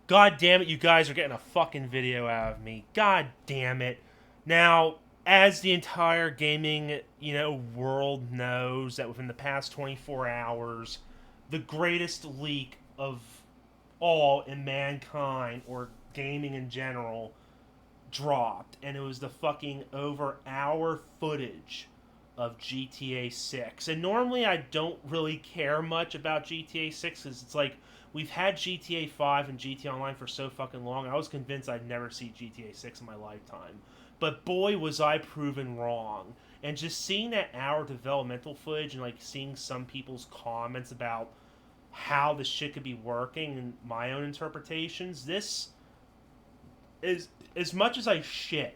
God damn it, you guys are getting a fucking video out of me. God damn it. Now, as the entire gaming, world knows that within the past 24 hours, the greatest leak of all in mankind or gaming in general dropped, and it was the fucking over hour footage of GTA 6. And normally I don't really care much about GTA 6 because it's like we've had GTA 5 and GTA Online for so fucking long. I was convinced I'd never see GTA 6 in my lifetime. But boy, was I proven wrong. And just seeing that hour developmental footage and like seeing some people's comments about how the shit could be working and my own interpretations, this is as much as I shit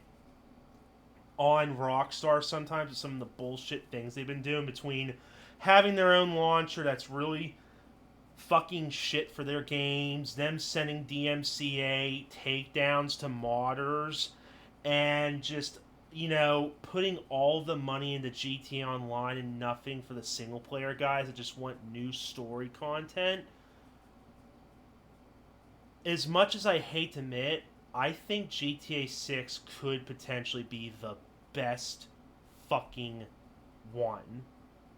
on Rockstar sometimes with some of the bullshit things they've been doing between having their own launcher that's really fucking shit for their games, them sending DMCA takedowns to modders, and just, putting all the money into GTA Online and nothing for the single player guys that just want new story content. As much as I hate to admit, I think GTA 6 could potentially be the best fucking one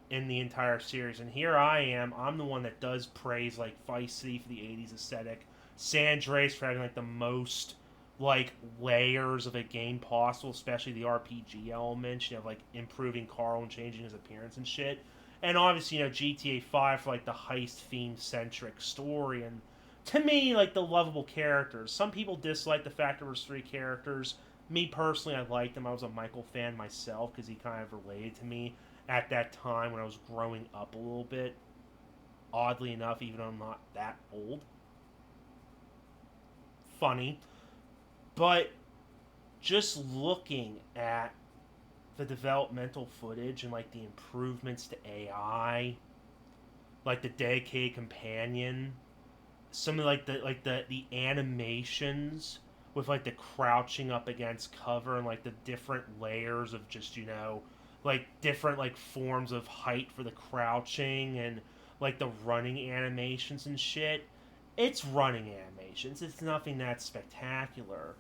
in the entire series. And here I am, I'm the one that does praise like Vice City for the 80s aesthetic, San Andreas for having like the most like layers of a game possible, especially the RPG elements, like improving Carl and changing his appearance and shit. And obviously, GTA 5 for like the heist theme centric story and to me, like the lovable characters. Some people dislike the fact there was three characters. Me personally, I liked him. I was a Michael fan myself because he kind of related to me at that time when I was growing up a little bit. Oddly enough, even though I'm not that old. Funny. But just looking at the developmental footage and like the improvements to AI, like the dedicated companion, some of like the animations with like the crouching up against cover and like the different layers of just like different like forms of height for the crouching and like the running animations and shit. It's running animations. It's nothing that spectacular.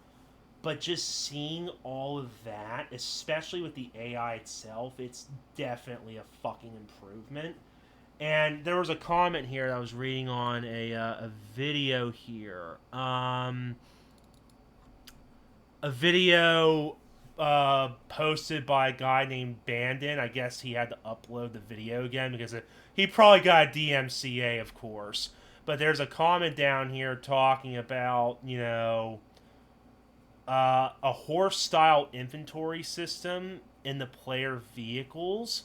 But just seeing all of that, especially with the AI itself, it's definitely a fucking improvement. And there was a comment here that I was reading on a video here. A video posted by a guy named Bandon. I guess he had to upload the video again because he probably got a DMCA, of course. But there's a comment down here talking about, a horse style inventory system in the player vehicles.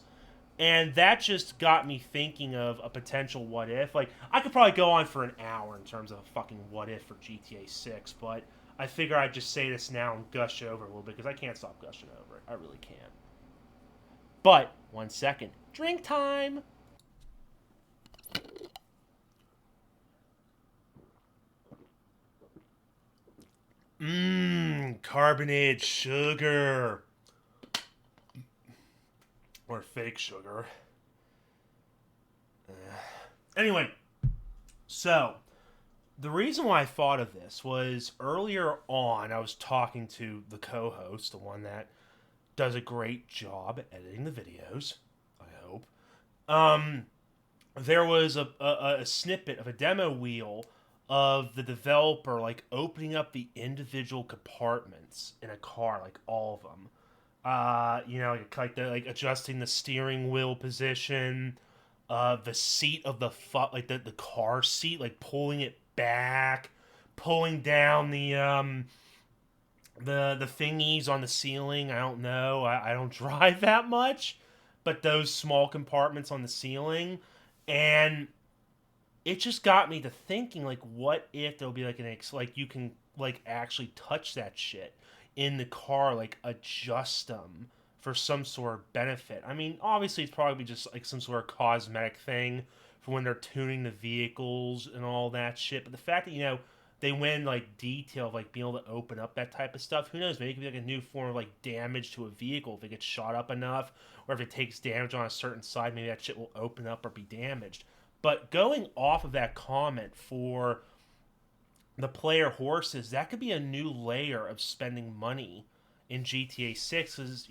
And that just got me thinking of a potential what if. Like, I could probably go on for an hour in terms of a fucking what if for GTA 6, but I figure I'd just say this now and gush over a little bit because I can't stop gushing over it. I really can't. But, 1 second. Drink time! Carbonated sugar. Or fake sugar. Anyway, so the reason why I thought of this was earlier on, I was talking to the co host, the one that does a great job at editing the videos, I hope. Um, there was a snippet of a demo wheel of the developer like opening up the individual compartments in a car, like all of them. Like the like adjusting the steering wheel position, the seat of like the car seat, like pulling it back, pulling down the thingies on the ceiling. I don't know. I don't drive that much, but those small compartments on the ceiling, and it just got me to thinking like, what if there'll be like like you can like actually touch that shit in the car, like adjust them for some sort of benefit. I mean, obviously it's probably just like some sort of cosmetic thing for when they're tuning the vehicles and all that shit. But the fact that they went in like detail of like being able to open up that type of stuff. Who knows? Maybe it could be like a new form of like damage to a vehicle if it gets shot up enough, or if it takes damage on a certain side, maybe that shit will open up or be damaged. But going off of that comment for the player horses, that could be a new layer of spending money in GTA 6. Because,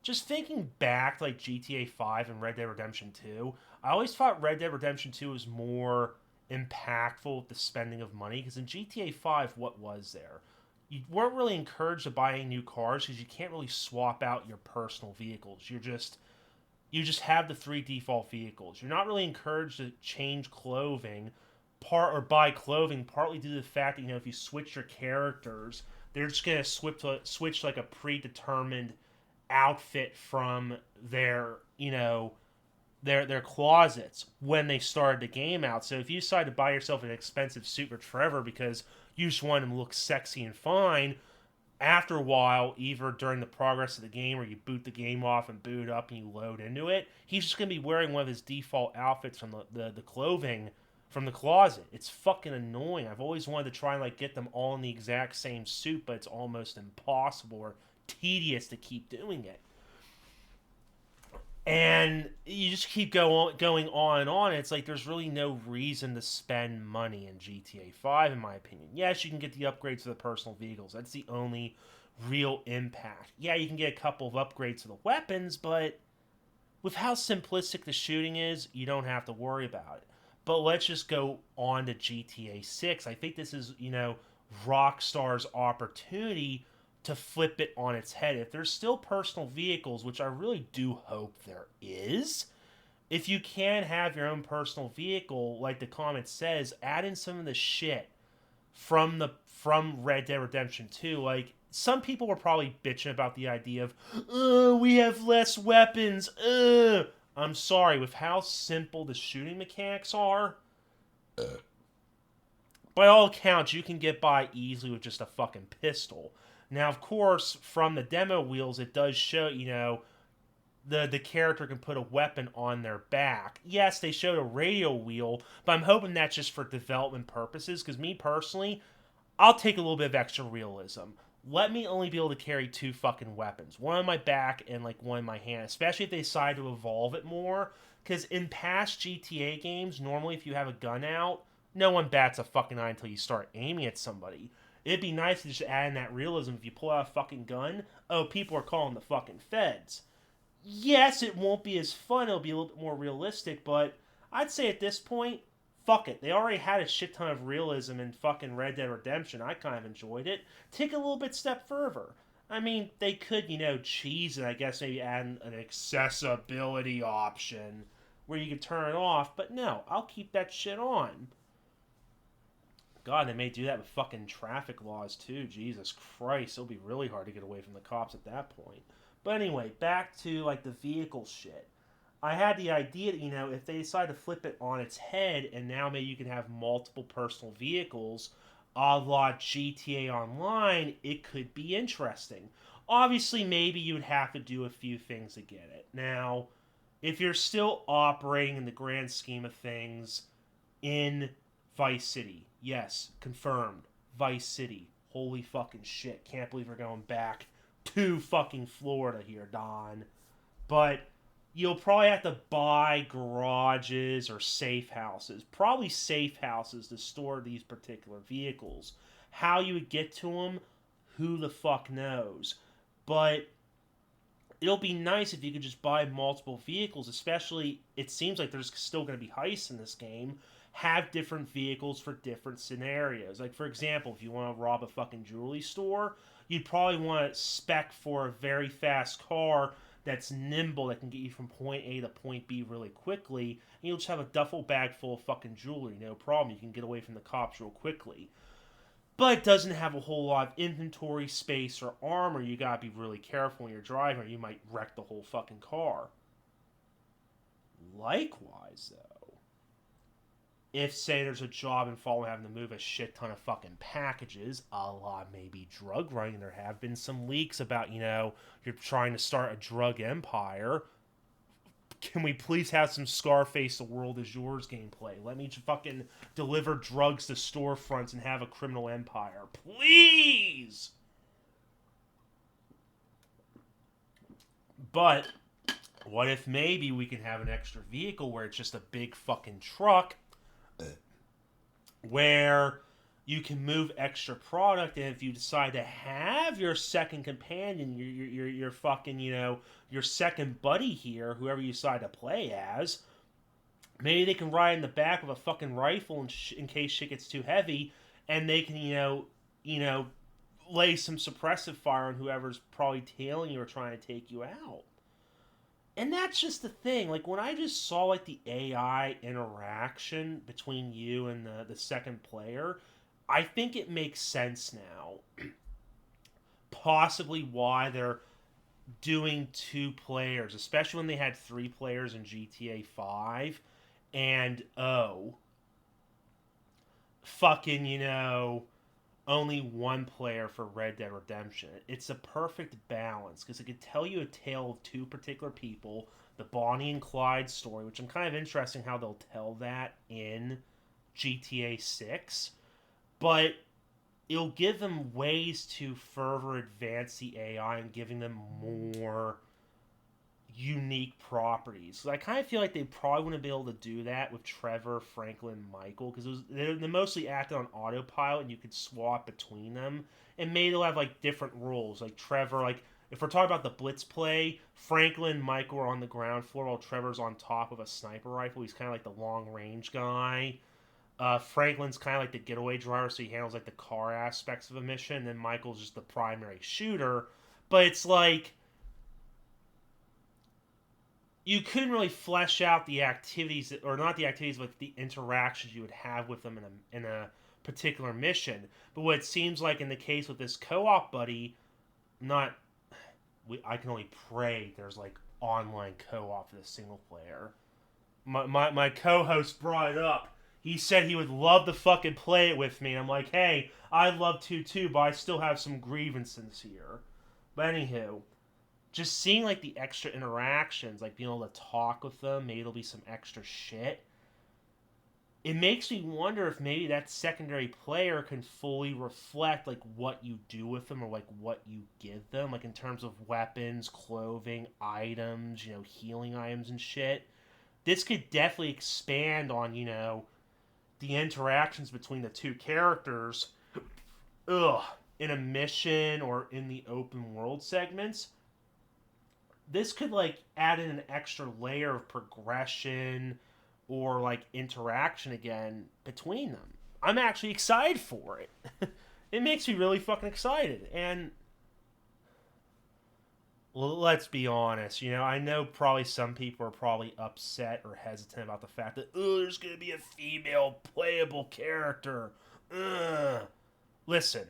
just thinking back like GTA 5 and Red Dead Redemption 2, I always thought Red Dead Redemption 2 was more impactful with the spending of money. Because in GTA 5, what was there? You weren't really encouraged to buy any new cars because you can't really swap out your personal vehicles. You just have the three default vehicles. You're not really encouraged to change clothing, part or buy clothing, partly due to the fact that if you switch your characters, they're just gonna switch like a predetermined outfit from their closets when they started the game out. So if you decide to buy yourself an expensive suit for forever because you just want to look sexy and fine, after a while, either during the progress of the game or you boot the game off and boot it up and you load into it, he's just going to be wearing one of his default outfits from the clothing from the closet. It's fucking annoying. I've always wanted to try and get them all in the exact same suit, but it's almost impossible or tedious to keep doing it. And you just keep going on and on. It's like there's really no reason to spend money in GTA 5, in my opinion. Yes, you can get the upgrades to the personal vehicles. That's the only real impact. Yeah, you can get a couple of upgrades to the weapons, but with how simplistic the shooting is, you don't have to worry about it. But let's just go on to GTA 6. I think this is, Rockstar's opportunity to flip it on its head. If there's still personal vehicles, which I really do hope there is, if you can have your own personal vehicle, like the comment says, add in some of the shit from Red Dead Redemption 2. Like, some people were probably bitching about the idea of, we have less weapons. I'm sorry, with how simple the shooting mechanics are, by all accounts, you can get by easily with just a fucking pistol. Now, of course, from the demo wheels, it does show, the character can put a weapon on their back. Yes, they showed a radio wheel, but I'm hoping that's just for development purposes, because me personally, I'll take a little bit of extra realism. Let me only be able to carry two fucking weapons. One on my back and, one in my hand, especially if they decide to evolve it more. Because in past GTA games, normally if you have a gun out, no one bats a fucking eye until you start aiming at somebody. It'd be nice to just add in that realism. If you pull out a fucking gun, oh, people are calling the fucking feds. Yes, it won't be as fun. It'll be a little bit more realistic, but I'd say at this point, fuck it. They already had a shit ton of realism in fucking Red Dead Redemption. I kind of enjoyed it. Take a little bit step further. I mean, they could, cheese and I guess maybe add an accessibility option where you could turn it off, but no, I'll keep that shit on. God, they may do that with fucking traffic laws too. Jesus Christ, it'll be really hard to get away from the cops at that point. But anyway, back to the vehicle shit. I had the idea that, if they decide to flip it on its head and now maybe you can have multiple personal vehicles a la GTA Online, it could be interesting. Obviously, maybe you would have to do a few things to get it. Now, if you're still operating in the grand scheme of things in Vice City, yes, confirmed. Vice City. Holy fucking shit. Can't believe we're going back to fucking Florida here, Don. But you'll probably have to buy garages or safe houses. Probably safe houses to store these particular vehicles. How you would get to them, who the fuck knows. But it'll be nice if you could just buy multiple vehicles, especially it seems like there's still going to be heists in this game. Have different vehicles for different scenarios. Like, for example, if you want to rob a fucking jewelry store, you'd probably want to spec for a very fast car that's nimble, that can get you from point A to point B really quickly, and you'll just have a duffel bag full of fucking jewelry, no problem. You can get away from the cops real quickly. But it doesn't have a whole lot of inventory space or armor. You gotta be really careful when you're driving, or you might wreck the whole fucking car. Likewise, though, if, say, there's a job involving having to move a shit ton of fucking packages, a la maybe drug running, there have been some leaks about, you're trying to start a drug empire. Can we please have some Scarface The World Is Yours gameplay? Let me fucking deliver drugs to storefronts and have a criminal empire. Please! But what if maybe we can have an extra vehicle where it's just a big fucking truck where you can move extra product, and if you decide to have your second companion, your fucking, your second buddy here, whoever you decide to play as, maybe they can ride in the back of a fucking rifle in case shit gets too heavy, and they can, lay some suppressive fire on whoever's probably tailing you or trying to take you out. And that's just the thing. Like, when I just saw, like, the AI interaction between you and the second player, I think it makes sense now. Possibly why they're doing two players, especially when they had three players in GTA 5. And, fucking, only one player for Red Dead Redemption. It's a perfect balance because it could tell you a tale of two particular people, the Bonnie and Clyde story, which I'm kind of interested in how they'll tell that in GTA 6. But it'll give them ways to further advance the AI and giving them more unique properties. So I kind of feel like they probably wouldn't be able to do that with Trevor, Franklin, Michael, because they mostly acted on autopilot, and you could swap between them. And maybe they'll have like different rules. Like Trevor, like if we're talking about the blitz play, Franklin and Michael are on the ground floor while Trevor's on top of a sniper rifle. He's kind of like the long range guy. Franklin's kind of like the getaway driver, so he handles like the car aspects of a mission. And then Michael's just the primary shooter. But it's like you couldn't really flesh out the activities, or not the activities, but the interactions you would have with them in a particular mission. But what it seems like in the case with this co-op buddy, not I can only pray there's like online co-op for the single player. My co-host brought it up. He said he would love to fucking play it with me. I'm like, hey, I'd love to too, but I still have some grievances here. But anywho, just seeing like the extra interactions, like being able to talk with them, maybe there'll be some extra shit. It makes me wonder if maybe that secondary player can fully reflect like what you do with them or like what you give them, like in terms of weapons, clothing, items, healing items and shit. This could definitely expand on, the interactions between the two characters, in a mission or in the open world segments. This could like add in an extra layer of progression or like interaction again between them. I'm actually excited for it. It makes me really fucking excited. And let's be honest, I know probably some people are probably upset or hesitant about the fact that there's gonna be a female playable character. Ugh. Listen,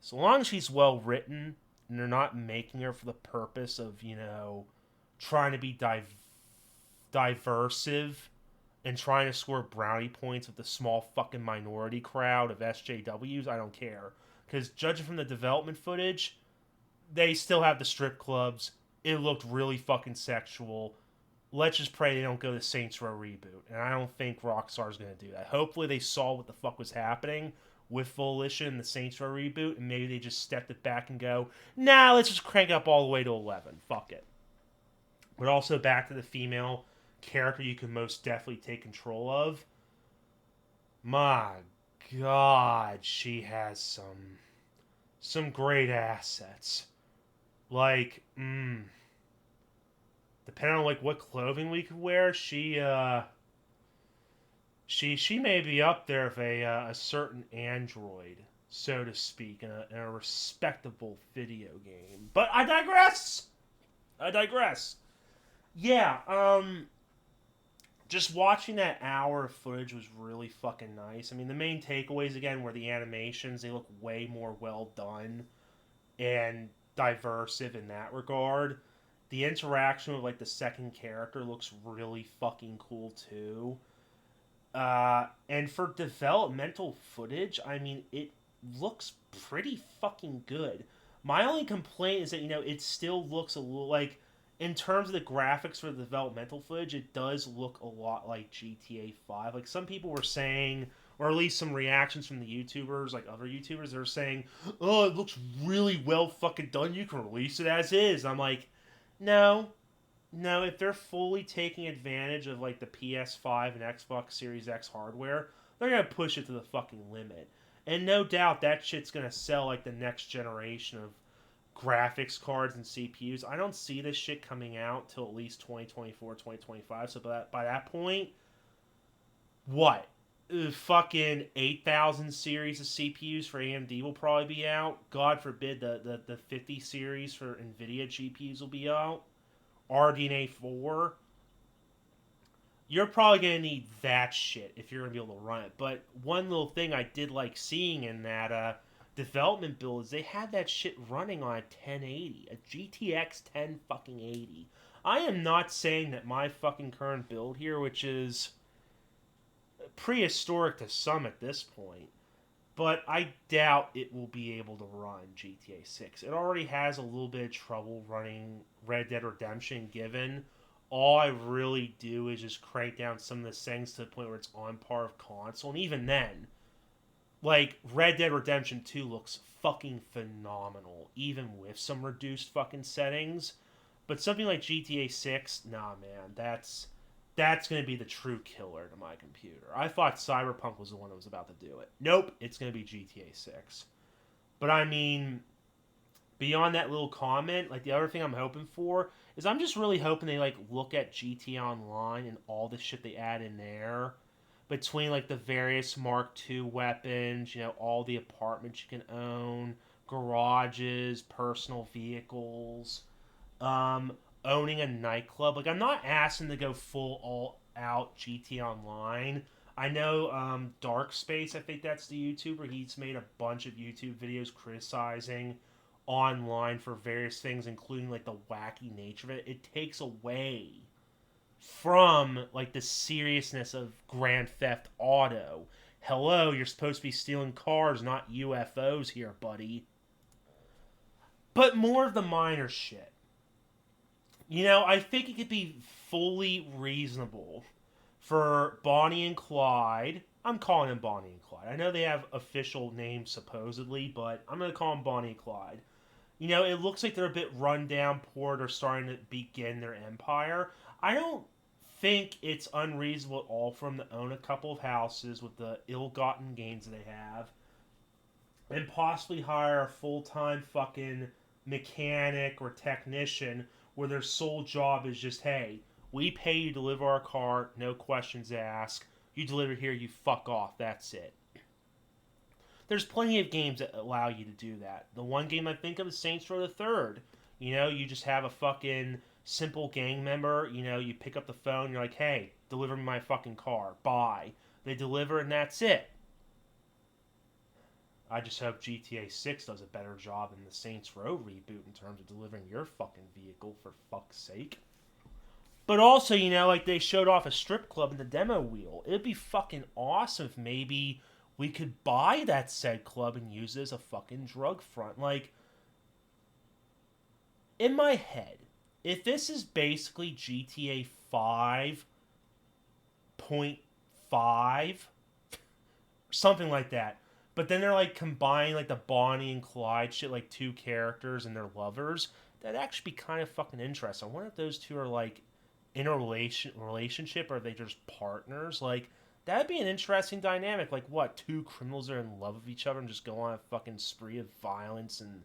so long as she's well written and they're not making her for the purpose of trying to be diversive and trying to score brownie points with the small fucking minority crowd of SJWs, I don't care. Because judging from the development footage, they still have the strip clubs. It looked really fucking sexual. Let's just pray they don't go the Saints Row reboot. And I don't think Rockstar's going to do that. Hopefully they saw what the fuck was happening with Volition and the Saints Row reboot, and maybe they just stepped it back and go, nah, let's just crank up all the way to 11. Fuck it. But also back to the female character you can most definitely take control of. My God, she has some great assets. Like, depending on like what clothing we could wear, she may be up there with a certain android, so to speak, in a respectable video game. But I digress. Yeah, just watching that hour of footage was really fucking nice. I mean, the main takeaways again were the animations. They look way more well done and diversive in that regard. The interaction with like the second character looks really fucking cool too. And for developmental footage, I mean, it looks pretty fucking good. My only complaint is that, it still looks a little like, in terms of the graphics for the developmental footage, it does look a lot like GTA 5. Like, some people were saying, or at least some reactions from the YouTubers, like other YouTubers, they were saying, oh, it looks really well fucking done. You can release it as is. I'm like, no, if they're fully taking advantage of like the PS5 and Xbox Series X hardware, They're gonna push it to the fucking limit. And no doubt that shit's gonna sell like the next generation of graphics cards and CPUs. I don't see this shit coming out till at least 2024, 2025. So by that point, what? Fucking 8,000 series of CPUs for AMD will probably be out. God forbid the 50 series for NVIDIA GPUs will be out. RDNA 4. You're probably going to need that shit if you're going to be able to run it. But one little thing I did like seeing in that development build is they had that shit running on a 1080, a GTX 10 fucking 80. I am not saying that my fucking current build here, which is prehistoric to some at this point, but I doubt it will be able to run GTA 6. It already has a little bit of trouble running Red Dead Redemption, given all I really do is just crank down some of the settings to the point where it's on par with console. And even then, like, Red Dead Redemption 2 looks fucking phenomenal, even with some reduced fucking settings. But something like GTA 6, nah, man, that's going to be the true killer to my computer. I thought Cyberpunk was the one that was about to do it. Nope, it's going to be GTA 6. But I mean, beyond that little comment, like the other thing I'm hoping for is I'm just really hoping they like look at GTA Online and all the shit they add in there between like the various Mark II weapons, all the apartments you can own, garages, personal vehicles, um, owning a nightclub. Like, I'm not asking to go full all out GT Online. I know Dark Space, I think that's the YouTuber. He's made a bunch of YouTube videos criticizing online for various things, including like the wacky nature of it. It takes away from like the seriousness of Grand Theft Auto. Hello, you're supposed to be stealing cars, not UFOs here, buddy. But more of the minor shit. I think it could be fully reasonable for Bonnie and Clyde. I'm calling them Bonnie and Clyde. I know they have official names supposedly, but I'm going to call them Bonnie and Clyde. It looks like they're a bit run down, poor. They're starting to begin their empire. I don't think it's unreasonable at all for them to own a couple of houses with the ill-gotten gains that they have and possibly hire a full-time fucking mechanic or technician where their sole job is just, hey, we pay you to deliver our car, no questions asked. You deliver here, you fuck off. That's it. There's plenty of games that allow you to do that. The one game I think of is Saints Row the Third. You just have a fucking simple gang member. You pick up the phone, you're like, hey, deliver me my fucking car. Bye. They deliver, and that's it. I just hope GTA 6 does a better job than the Saints Row reboot in terms of delivering your fucking vehicle, for fuck's sake. But also, like they showed off a strip club in the demo wheel. It'd be fucking awesome if maybe we could buy that said club and use it as a fucking drug front. Like, in my head, if this is basically GTA 5.5, something like that, but then they're like combining like the Bonnie and Clyde shit, like two characters and their lovers, that'd actually be kind of fucking interesting. I wonder if those two are like in a relationship or are they just partners? Like, that'd be an interesting dynamic. Like, what, two criminals are in love with each other and just go on a fucking spree of violence and,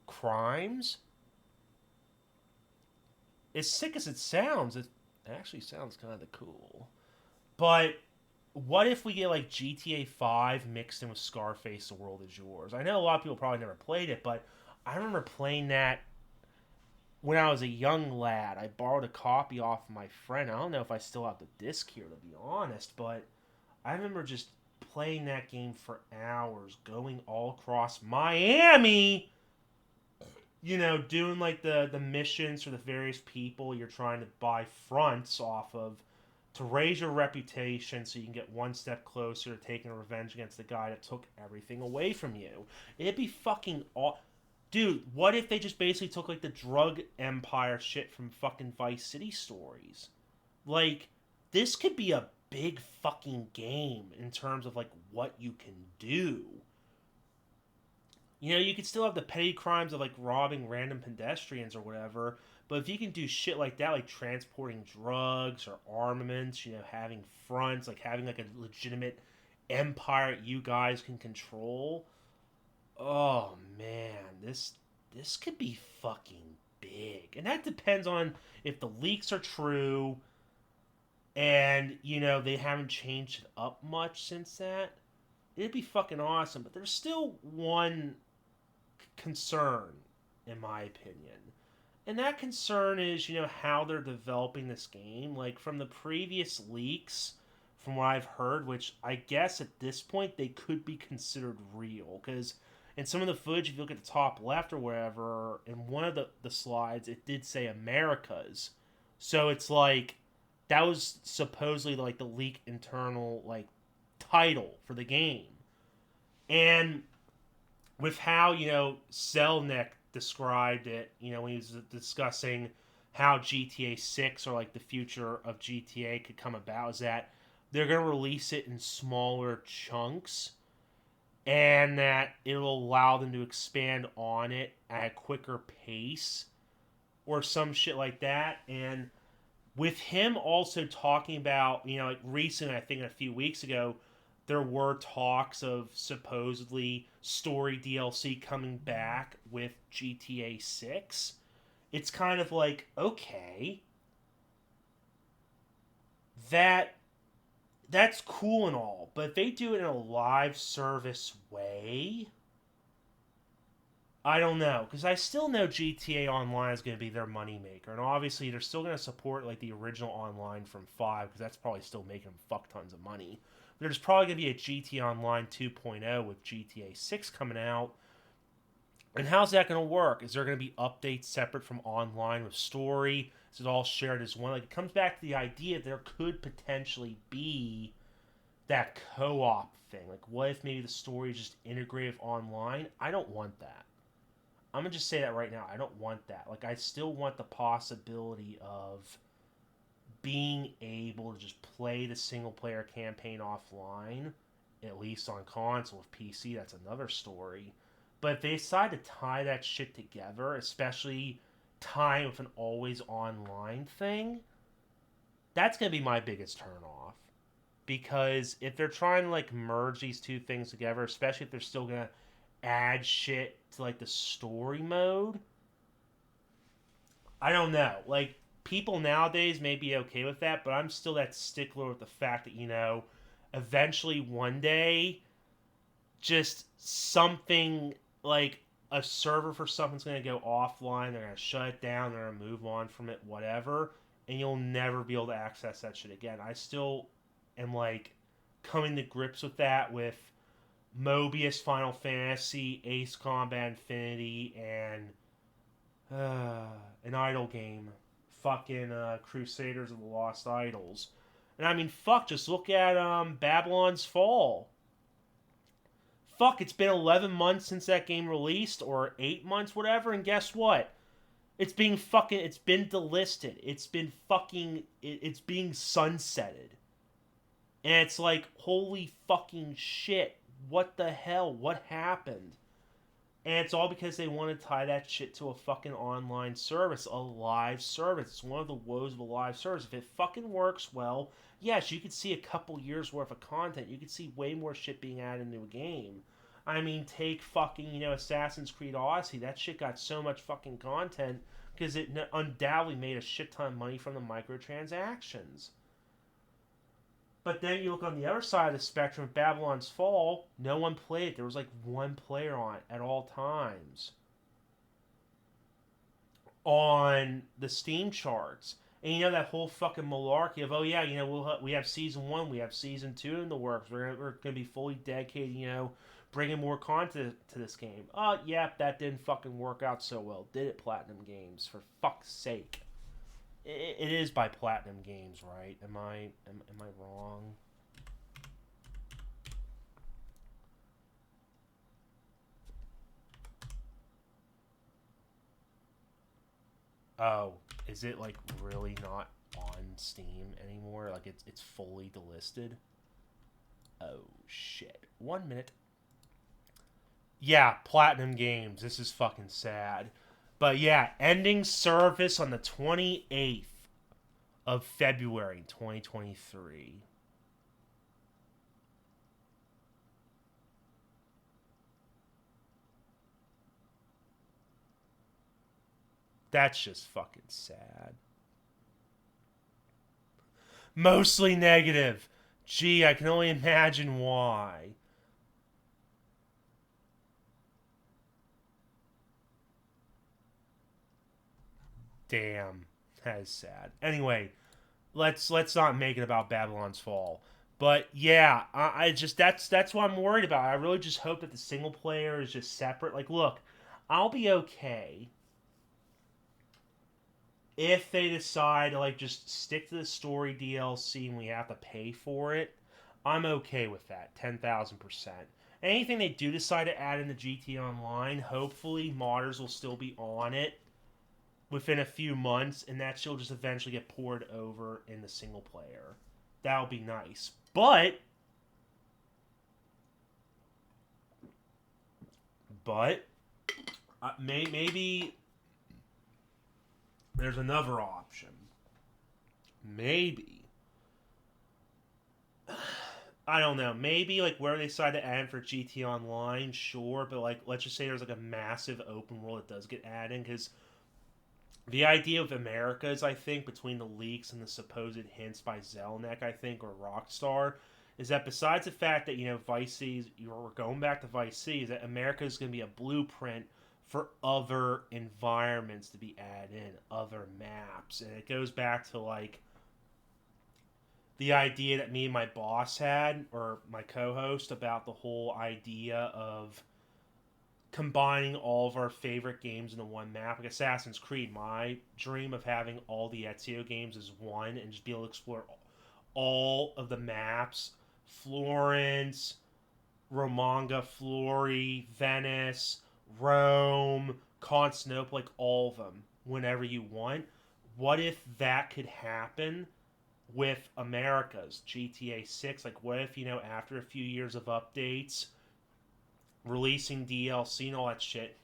crimes? As sick as it sounds, it actually sounds kind of cool. But what if we get like GTA 5 mixed in with Scarface The World Is Yours? I know a lot of people probably never played it, but I remember playing that when I was a young lad. I borrowed a copy off my friend. I don't know if I still have the disc here, to be honest, but I remember just playing that game for hours, going all across Miami, doing like the missions for the various people you're trying to buy fronts off of to raise your reputation so you can get one step closer to taking revenge against the guy that took everything away from you. It'd be fucking Dude, what if they just basically took like the drug empire shit from fucking Vice City stories? Like, this could be a big fucking game in terms of like what you can do. You could still have the petty crimes of like robbing random pedestrians or whatever, But if you can do shit like that, like transporting drugs or armaments, you know, having fronts, like having like a legitimate empire you guys can control, oh man, this could be fucking big. And that depends on if the leaks are true and, you know, they haven't changed it up much since that. It'd be fucking awesome, but there's still one concern in my opinion. And that concern is, you know, how they're developing this game. Like from the previous leaks, from what I've heard, which I guess at this point they could be considered real. Because in some of the footage, if you look at the top left or wherever, in one of the slides, it did say Americas. So it's like that was supposedly like the leak internal like title for the game. And with how, you know, Zelnick described it, you know, when he was discussing how GTA 6 or like the future of GTA could come about, is that they're going to release it in smaller chunks and that it'll allow them to expand on it at a quicker pace or some shit like that. And with him also talking about, you know, like recently, I think a few weeks ago, there were talks of supposedly story DLC coming back with GTA 6. It's kind of like, okay, that that's cool and all, but if they do it in a live service way, I don't know, because I still know GTA Online is going to be their moneymaker, and obviously they're still going to support like the original online from 5, because that's probably still making them fuck tons of money. There's probably going to be a GTA Online 2.0 with GTA 6 coming out. And how's that going to work? Is there going to be updates separate from online with story? Is it all shared as one? Like, it comes back to the idea there could potentially be that co-op thing. Like, what if maybe the story is just integrated online? I don't want that. I'm going to just say that right now. I don't want that. Like, I still want the possibility of being able to just play the single player campaign offline, at least on console. With PC, that's another story. But if they decide to tie that shit together, especially tying with an always online thing, that's going to be my biggest turn off. Because if they're trying to like merge these two things together, especially if they're still going to add shit to like the story mode, I don't know. Like, people nowadays may be okay with that, but I'm still that stickler with the fact that, you know, eventually one day, just something like a server for something's going to go offline, they're going to shut it down, they're going to move on from it, whatever, and you'll never be able to access that shit again. I still am like coming to grips with that with Mobius Final Fantasy, Ace Combat Infinity, and an idle game. Fucking Crusaders of the Lost Idols. And I mean, fuck, just look at Babylon's Fall. Fuck, it's been 11 months since that game released, or 8 months, whatever, and guess what? It's been delisted. It's being sunsetted. And it's like, holy fucking shit. What the hell? What happened? And it's all because they want to tie that shit to a fucking online service, a live service. It's one of the woes of a live service. If it fucking works well, yes, you could see a couple years worth of content. You could see way more shit being added into a game. I mean, take fucking, you know, Assassin's Creed Odyssey. That shit got so much fucking content because it undoubtedly made a shit ton of money from the microtransactions. But then you look on the other side of the spectrum of Babylon's Fall, no one played it. There was like one player on it at all times on the Steam charts. And you know that whole fucking malarkey of, oh yeah, you know, we have season 1, we have season 2 in the works. We're gonna be fully dedicated, you know, bringing more content to this game. Oh yeah, that didn't fucking work out so well, did it? Platinum Games, for fuck's sake. It is by Platinum Games, right? Am I wrong? Oh, is it like really not on Steam anymore? Like it's fully delisted? Oh shit. 1 minute. Yeah, Platinum Games. This is fucking sad. But yeah, ending service on the 28th of February 2023. That's just fucking sad. Mostly negative. Gee, I can only imagine why. Damn, that is sad. Anyway, let's not make it about Babylon's Fall. But yeah, I just that's what I'm worried about. I really just hope that the single player is just separate. Like, look, I'll be okay if they decide to like just stick to the story DLC and we have to pay for it. I'm okay with that, 10,000%. Anything they do decide to add into GT Online, hopefully modders will still be on it within a few months, and that she'll just eventually get poured over in the single player. That'll be nice. But maybe there's another option. Maybe I don't know. Maybe like where they decide to add for GT Online, sure, but like let's just say there's like a massive open world that does get added because the idea of Americas, I think, between the leaks and the supposed hints by Zelnick, I think, or Rockstar, is that besides the fact that, Vice City, you're going back to Vice City, is that America is going to be a blueprint for other environments to be added in, other maps. And it goes back to, like, the idea that me and my boss had, or my co host, about the whole idea of combining all of our favorite games into one map. Like Assassin's Creed, my dream of having all the Ezio games as one and just be able to explore all of the maps. Florence, Romanga, Flori, Venice, Rome, Constantinople, like all of them whenever you want. What if that could happen with America's GTA 6? Like, what if, after a few years of updates, releasing DLC and all that shit,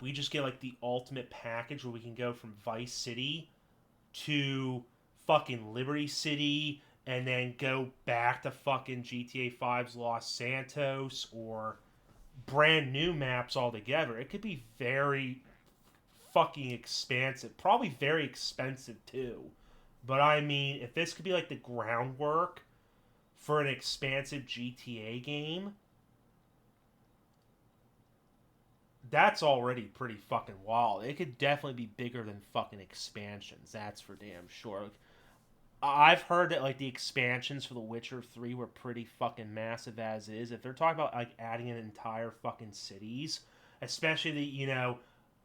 we just get like the ultimate package where we can go from Vice City to fucking Liberty City and then go back to fucking GTA 5's Los Santos or brand new maps altogether. It could be very fucking expansive. Probably very expensive too. But I mean, if this could be like the groundwork for an expansive GTA game, that's already pretty fucking wild. It could definitely be bigger than fucking expansions. That's for damn sure. Like, I've heard that like the expansions for The Witcher 3 were pretty fucking massive as is. If they're talking about like adding an entire fucking cities, especially the,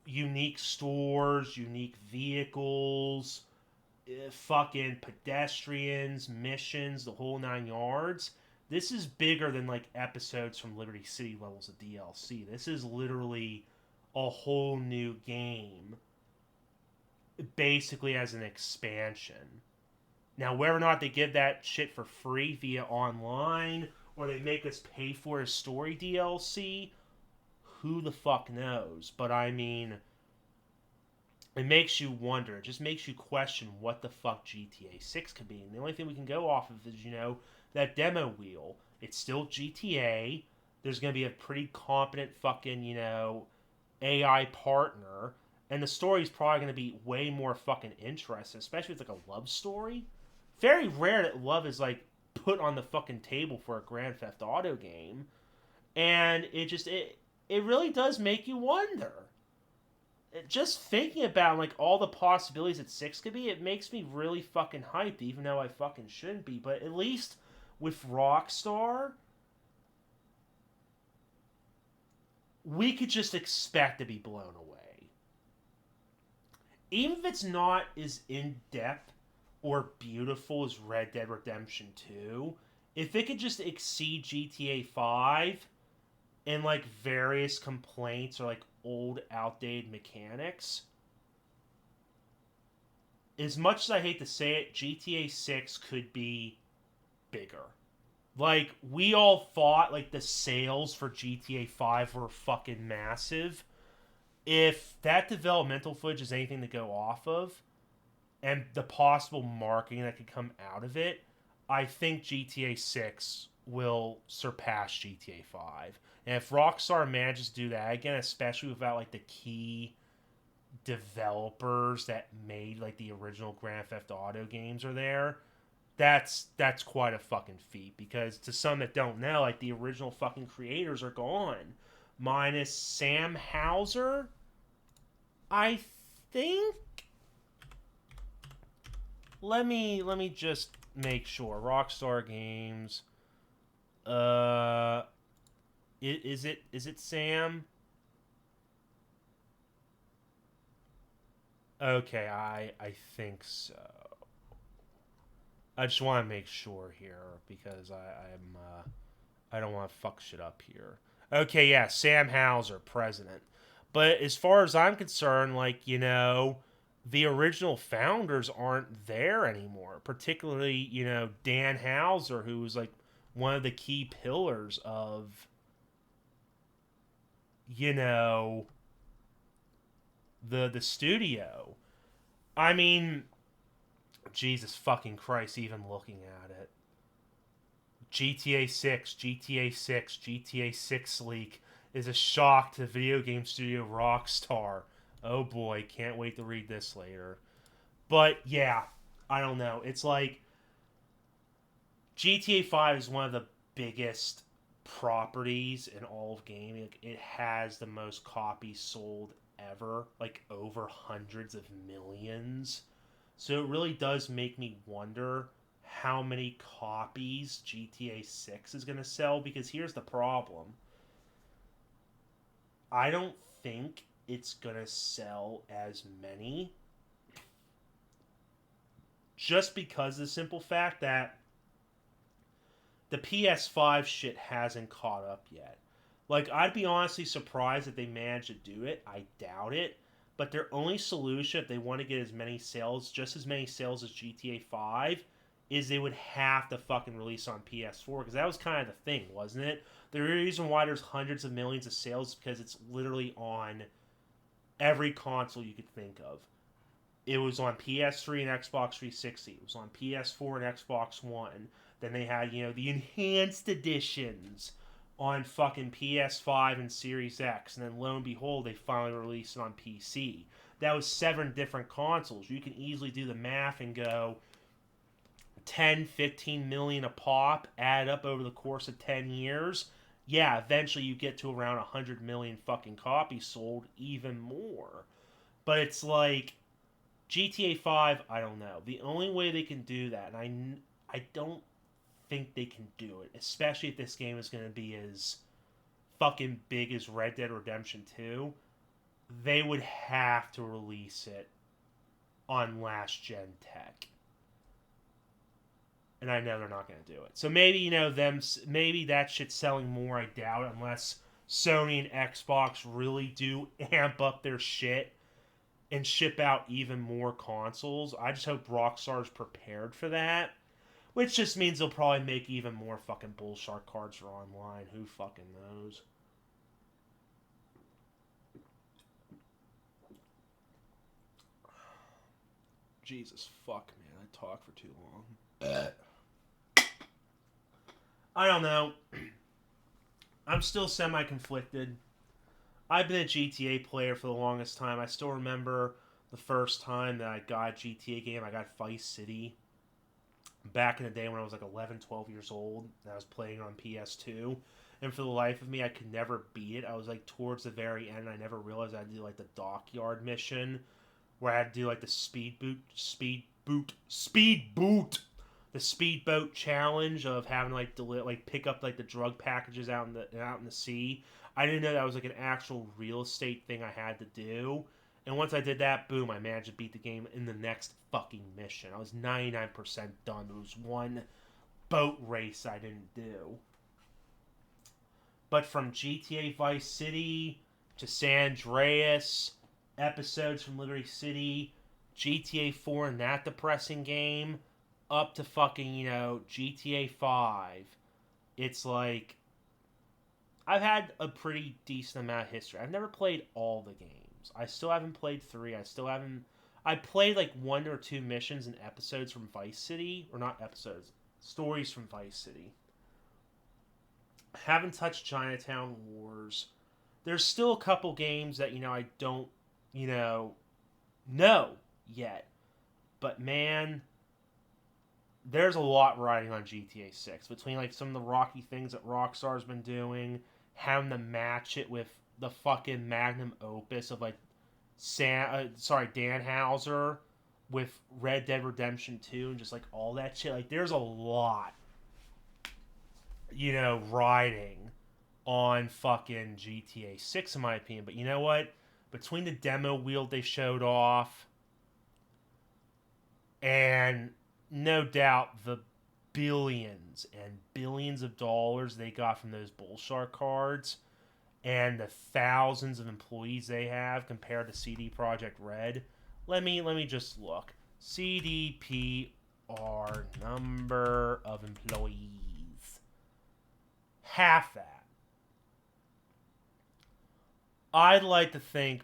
unique stores, unique vehicles, fucking pedestrians, missions, the whole nine yards. This is bigger than like episodes from Liberty City levels of DLC. This is literally a whole new game, basically as an expansion. Now, whether or not they give that shit for free via online or they make us pay for a story DLC, who the fuck knows? But I mean, it makes you wonder. It just makes you question what the fuck GTA 6 could be. And the only thing we can go off of is, that demo wheel. It's still GTA. There's going to be a pretty competent fucking, AI partner. And the story's probably going to be way more fucking interesting, especially if it's like a love story. Very rare that love is like put on the fucking table for a Grand Theft Auto game. And it really does make you wonder. Just thinking about like all the possibilities that 6 could be, it makes me really fucking hyped, even though I fucking shouldn't be. But at least with Rockstar, we could just expect to be blown away. Even if it's not as in depth or beautiful as Red Dead Redemption 2, if it could just exceed GTA 5 and like various complaints or like old outdated mechanics, as much as I hate to say it, GTA 6 could be bigger. Like, we all thought like the sales for GTA 5 were fucking massive. if that developmental footage is anything to go off of, and the possible marketing that could come out of it, I think GTA 6 will surpass GTA 5. And if Rockstar manages to do that again, especially without like the key developers that made like the original Grand Theft Auto games are there, that's quite a fucking feat. Because to some that don't know, like the original fucking creators are gone, minus Sam Hauser, I think. Let me just make sure. Rockstar Games. Uh, is it Sam? Okay, I think so. I just want to make sure here because I don't want to fuck shit up here. Okay, yeah, Sam Hauser, president. But as far as I'm concerned, like, the original founders aren't there anymore. Particularly, Dan Hauser, who was like one of the key pillars of, you know, the studio. I mean, Jesus fucking Christ, even looking at it. GTA 6, GTA 6, GTA 6 leak is a shock to video game studio Rockstar. Oh boy, can't wait to read this later. But yeah, I don't know. It's like GTA 5 is one of the biggest properties in all of gaming. Like, it has the most copies sold ever, like over hundreds of millions. So it really does make me wonder how many copies GTA 6 is going to sell, because here's the problem. I don't think it's going to sell as many, just because of the simple fact that the PS5 shit hasn't caught up yet. Like, I'd be honestly surprised if they managed to do it. I doubt it. But their only solution, if they want to get as many sales, just as many sales as GTA 5, is they would have to fucking release on PS4. Because that was kind of the thing, wasn't it? The reason why there's hundreds of millions of sales is because it's literally on every console you could think of. It was on PS3 and Xbox 360. It was on PS4 and Xbox One. Then they had, the enhanced editions on fucking PS5 and Series X. And then lo and behold, they finally released it on PC. That was 7 different consoles. You can easily do the math and go 10, 15 million a pop, add up over the course of 10 years. Yeah, eventually you get to around 100 million fucking copies sold, even more. But it's like, GTA 5, I don't know. The only way they can do that, and I don't think they can do it, especially if this game is going to be as fucking big as Red Dead Redemption 2, they would have to release it on last gen tech. And I know they're not going to do it. So maybe, maybe that shit's selling more, I doubt it, unless Sony and Xbox really do amp up their shit and ship out even more consoles. I just hope Rockstar's prepared for that. Which just means they'll probably make even more fucking Bullshark cards for online. Who fucking knows? Jesus fuck, man. I talk for too long. I don't know. I'm still semi-conflicted. I've been a GTA player for the longest time. I still remember the first time that I got a GTA game. I got Vice City back in the day when I was like 11, 12 years old, and I was playing on PS2. And for the life of me, I could never beat it. I was like towards the very end, and I never realized I had to do like the dockyard mission, where I had to do like the the speedboat challenge of having to like pick up like the drug packages out in the sea. I didn't know that was like an actual real estate thing I had to do. And once I did that, boom, I managed to beat the game in the next fucking mission. I was 99% done. There was one boat race I didn't do. But from GTA Vice City to San Andreas, episodes from Liberty City, GTA 4 and that depressing game, up to fucking, GTA 5. It's like, I've had a pretty decent amount of history. I've never played all the games. games. I still haven't played 3. I still haven't. I played like 1 or 2 missions and episodes from Vice City, or not episodes, stories from Vice City. Haven't touched Chinatown Wars. There's still a couple games that I don't know yet, but man, there's a lot riding on GTA 6 between like some of the rocky things that Rockstar's been doing, having to match it with the fucking magnum opus of like Dan Houser with Red Dead Redemption 2 and just like all that shit. Like there's a lot, riding on fucking GTA 6 in my opinion. But you know what? Between the demo wheel they showed off and no doubt the billions and billions of dollars they got from those Bullshark cards and the thousands of employees they have compared to CD Projekt Red. Let me just look. CDPR number of employees. Half that. I'd like to think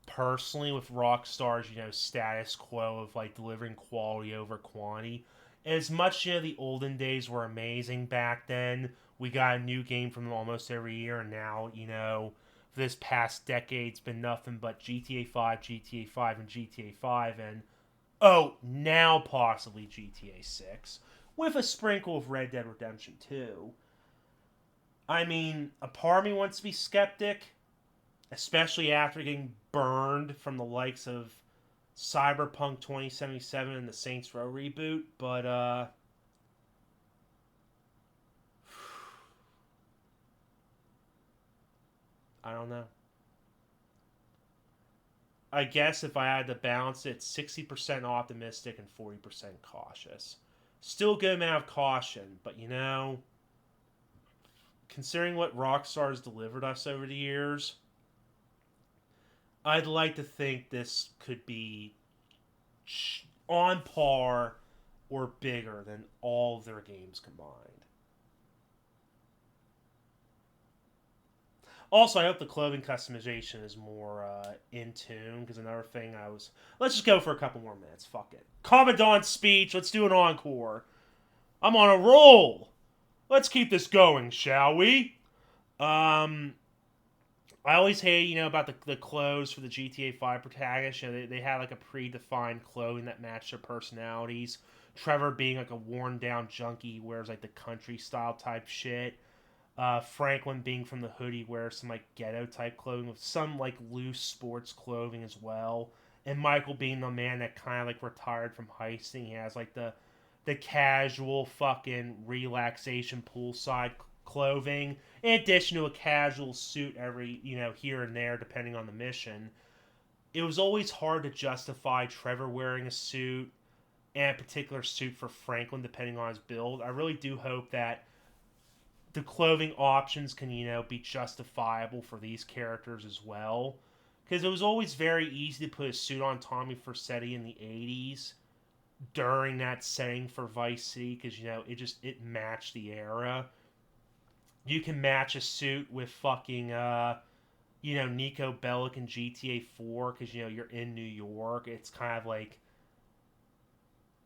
personally with Rockstar's, status quo of like delivering quality over quantity. As much, the olden days were amazing back then. We got a new game from them almost every year, and now, for this past decade's been nothing but GTA 5, GTA 5, and GTA 5, and now possibly GTA 6, with a sprinkle of Red Dead Redemption 2. I mean, a part of me wants to be skeptic, especially after getting burned from the likes of Cyberpunk 2077 and the Saints Row reboot, but I don't know. I guess if I had to balance it, 60% optimistic and 40% cautious. Still a good amount of caution, but considering what Rockstar's delivered us over the years, I'd like to think this could be on par or bigger than all of their games combined. Also, I hope the clothing customization is more in tune, because another thing Let's just go for a couple more minutes. Fuck it. Commandant's speech. Let's do an encore. I'm on a roll. Let's keep this going, shall we? I always hate, about the clothes for the GTA 5 protagonists. They had like a predefined clothing that matched their personalities. Trevor being like a worn down junkie, he wears like the country style type shit. Franklin being from the hood, he wears some like ghetto type clothing with some like loose sports clothing as well. And Michael being the man that kind of like retired from heisting, he has like the casual fucking relaxation poolside clothing, in addition to a casual suit every, here and there, depending on the mission. It was always hard to justify Trevor wearing a suit and a particular suit for Franklin, depending on his build. I really do hope that the clothing options can, be justifiable for these characters as well. Because it was always very easy to put a suit on Tommy Vercetti in the 80s during that setting for Vice City, because, it matched the era. You can match a suit with fucking, Nico Bellic in GTA 4 because, you're in New York. It's kind of like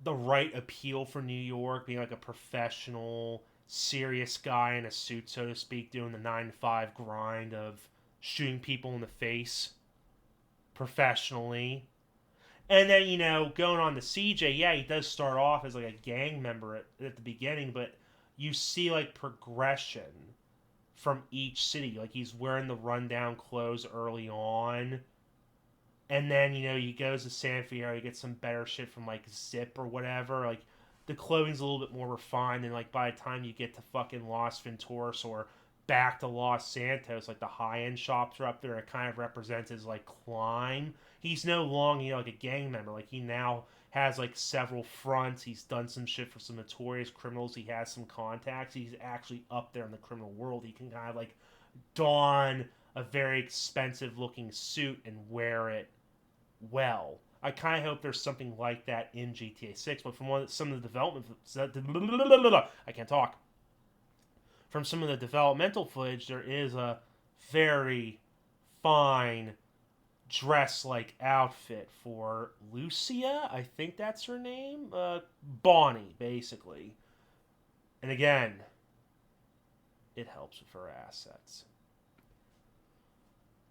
the right appeal for New York, being like a professional, serious guy in a suit, so to speak, doing the 9-to-5 grind of shooting people in the face professionally. And then, going on to CJ, yeah, he does start off as like a gang member at the beginning, but you see like progression from each city. Like he's wearing the rundown clothes early on, and then he goes to San Fierro, he gets some better shit from like Zip or whatever. Like the clothing's a little bit more refined, and like by the time you get to fucking Los Venturas or back to Los Santos, like the high end shops are up there. It kind of represents his like climb. He's no longer like a gang member. Like he now has like several fronts. He's done some shit for some notorious criminals. He has some contacts. He's actually up there in the criminal world. He can kind of like don a very expensive looking suit and wear it well. I kind of hope there's something like that in GTA 6, but from some of the development, I can't talk. From some of the developmental footage, there is a very fine dress-like outfit for Lucia. I think that's her name. Bonnie, basically. And again, it helps with her assets.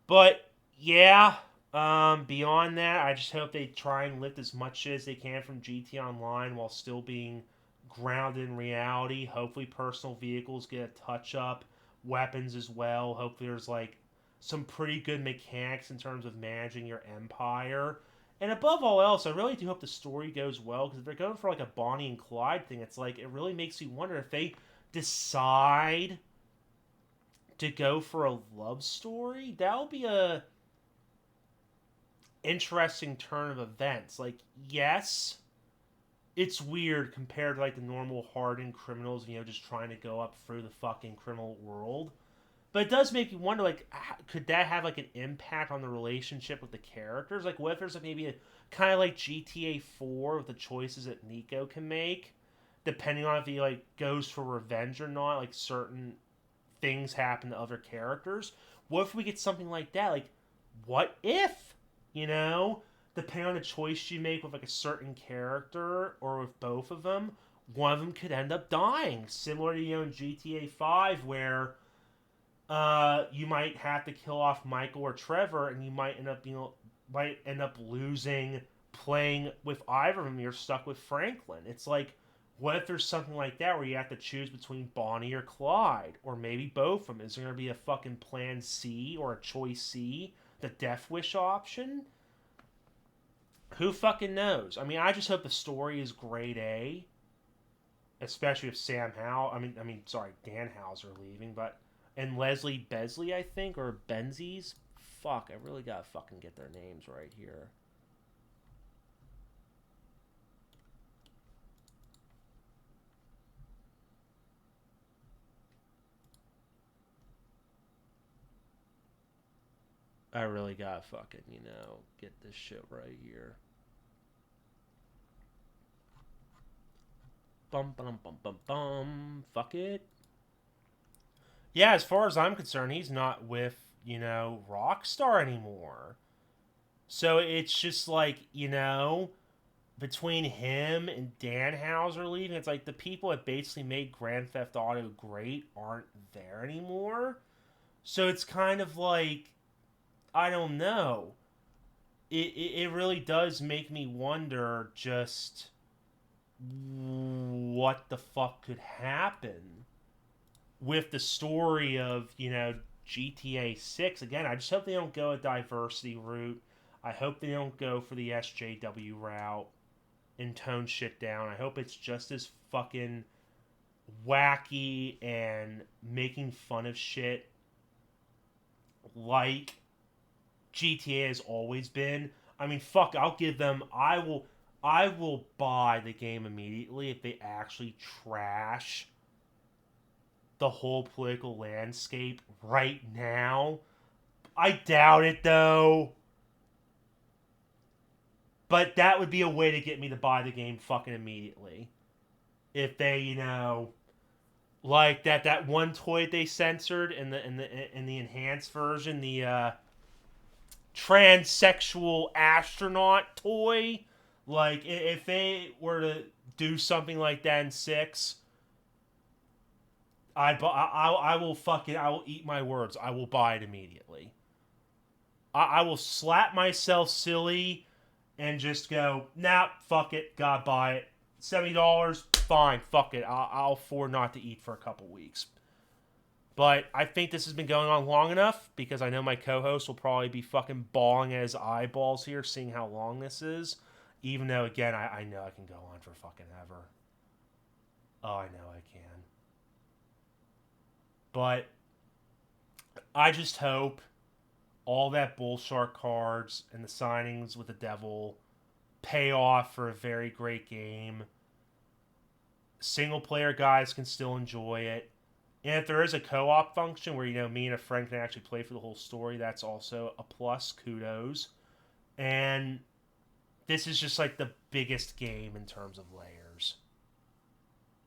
But yeah, beyond that, I just hope they try and lift as much as they can from GT Online while still being grounded in reality. Hopefully, personal vehicles get a touch up, weapons as well. Hopefully, there's like some pretty good mechanics in terms of managing your empire. And above all else, I really do hope the story goes well because if they're going for like a Bonnie and Clyde thing, it's like it really makes you wonder if they decide to go for a love story. That'll be a interesting turn of events. Like, yes, it's weird compared to like the normal hardened criminals, just trying to go up through the fucking criminal world. But it does make you wonder, like, could that have like an impact on the relationship with the characters? Like, what if there's like maybe a kind of like GTA 4 with the choices that Nico can make, depending on if he like goes for revenge or not? Like, certain things happen to other characters. What if we get something like that? Like, what if, depending on the choice you make with like a certain character or with both of them, one of them could end up dying, similar to in GTA 5 where you might have to kill off Michael or Trevor, and you might end up losing playing with either of them. You're stuck with Franklin. It's like, what if there's something like that where you have to choose between Bonnie or Clyde, or maybe both of them? Is there gonna be a fucking Plan C or a Choice C, the Death Wish option? Who fucking knows? I mean, I just hope the story is grade A, especially if Dan Houser leaving, but and Leslie Besley, I think, or Benzies. Fuck, I really gotta fucking get their names right here. I really gotta fucking, get this shit right here. Bum bum bum bum bum. Fuck it. Yeah, as far as I'm concerned, he's not with, Rockstar anymore. So it's just like, between him and Dan Houser leaving, it's like the people that basically made Grand Theft Auto great aren't there anymore. So it's kind of like, I don't know. It really does make me wonder just what the fuck could happen with the story of, GTA 6. Again, I just hope they don't go a diversity route. I hope they don't go for the SJW route and tone shit down. I hope it's just as fucking wacky and making fun of shit like GTA has always been. I mean, fuck, I'll give them. I will buy the game immediately if they actually trash the whole political landscape right now. I doubt it though. But that would be a way to get me to buy the game fucking immediately. If they, like that one toy they censored in the enhanced version, the transsexual astronaut toy. Like if they were to do something like that in 6, I will eat my words. I will buy it immediately. I will slap myself silly and just go, nah, fuck it, gotta buy it. $70, fine, fuck it. I'll afford not to eat for a couple weeks. But I think this has been going on long enough because I know my co-host will probably be fucking bawling at his eyeballs here, seeing how long this is. Even though, again, I know I can go on for fucking ever. Oh, I know I can. But I just hope all that Bullshark cards and the signings with the Devil pay off for a very great game. Single player guys can still enjoy it. And if there is a co-op function where, me and a friend can actually play for the whole story, that's also a plus. Kudos. And this is just like the biggest game in terms of layers.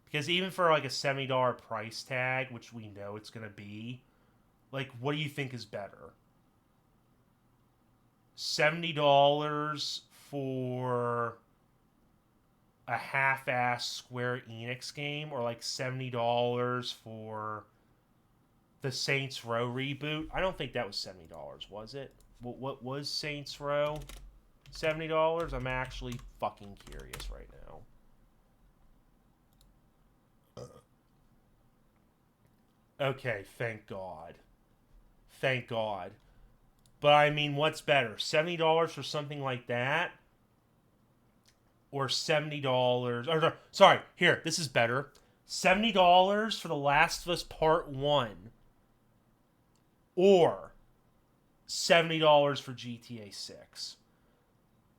Because even for like a $70 price tag, which we know it's going to be, like, what do you think is better? $70 for a half-ass Square Enix game, or like $70 for the Saints Row reboot. I don't think that was $70, was it? What was Saints Row? $70? I'm actually fucking curious right now. Okay, thank God. Thank God. But I mean, what's better? $70 for something like that? Or $70. Or, no, sorry, here, this is better. $70 for The Last of Us Part 1. Or $70 for GTA 6.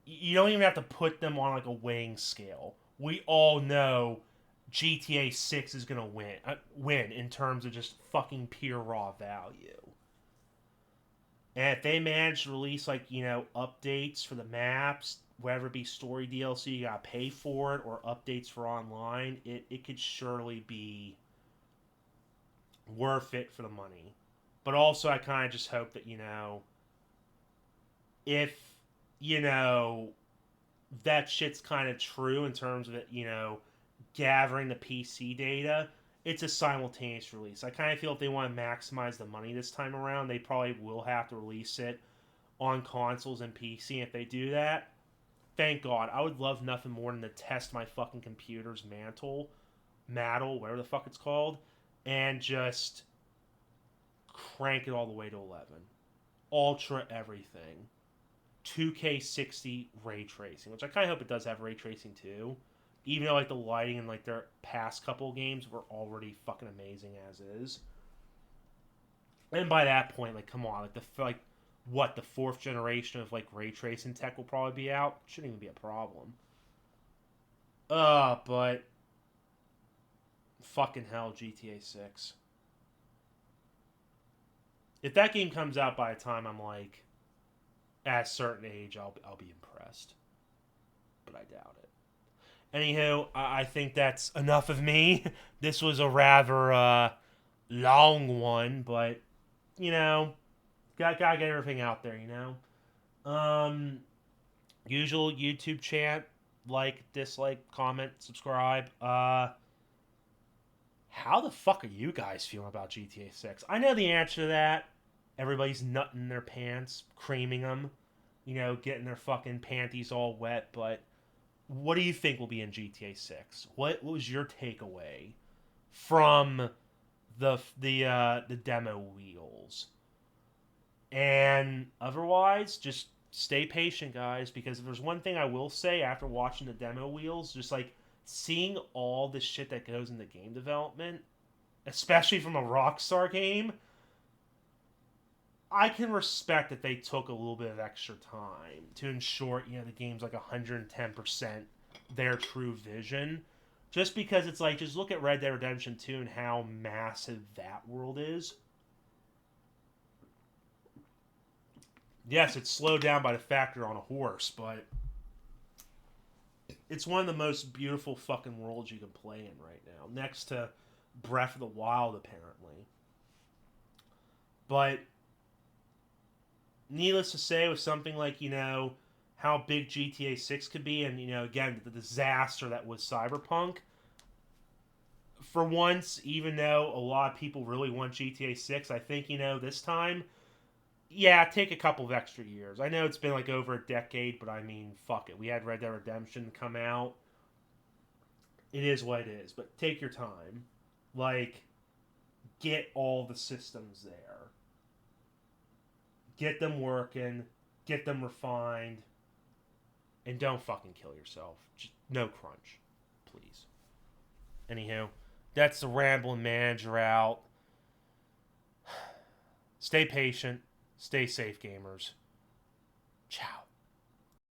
You don't even have to put them on like a weighing scale. We all know GTA 6 is going to win in terms of just fucking pure raw value. And if they manage to release like, updates for the maps, whether it be story DLC, you gotta pay for it, or updates for online, it could surely be worth it for the money. But also I kind of just hope that, if, that shit's kind of true in terms of it, gathering the PC data, it's a simultaneous release. I kind of feel if they want to maximize the money this time around, they probably will have to release it on consoles and PC. If they do that, thank God. I would love nothing more than to test my fucking computer's mantle, whatever the fuck it's called, and just crank it all the way to 11. Ultra everything. 2K60 ray tracing, which I kind of hope it does have ray tracing too. Even though like the lighting in like their past couple of games were already fucking amazing as is. And by that point, like, come on, like the fourth generation of like ray tracing tech will probably be out. Shouldn't even be a problem. But fucking hell, GTA 6. If that game comes out by the time I'm like at a certain age, I'll be impressed. But I doubt it. Anywho, I think that's enough of me. This was a rather long one, but gotta get everything out there. Usual YouTube chant, like, dislike, comment, subscribe. How the fuck are you guys feeling about GTA 6? I know the answer to that. Everybody's nutting their pants, creaming them, getting their fucking panties all wet, but what do you think will be in GTA 6? What was your takeaway from the demo wheels? And otherwise, just stay patient, guys, because if there's one thing I will say after watching the demo wheels, just like seeing all the shit that goes into game development, especially from a Rockstar game, I can respect that they took a little bit of extra time to ensure, the game's like 110% their true vision. Just because it's like, just look at Red Dead Redemption 2 and how massive that world is. Yes, it's slowed down by the fact you're on a horse, but it's one of the most beautiful fucking worlds you can play in right now. Next to Breath of the Wild, apparently. But needless to say, with something like, how big GTA 6 could be, and, again, the disaster that was Cyberpunk, for once, even though a lot of people really want GTA 6, I think, this time, yeah, take a couple of extra years. I know it's been like over a decade, but I mean, fuck it. We had Red Dead Redemption come out. It is what it is, but take your time. Like, get all the systems there. Get them working. Get them refined. And don't fucking kill yourself. Just no crunch. Please. Anywho, that's the Rambling Manager out. Stay patient. Stay safe, gamers. Ciao.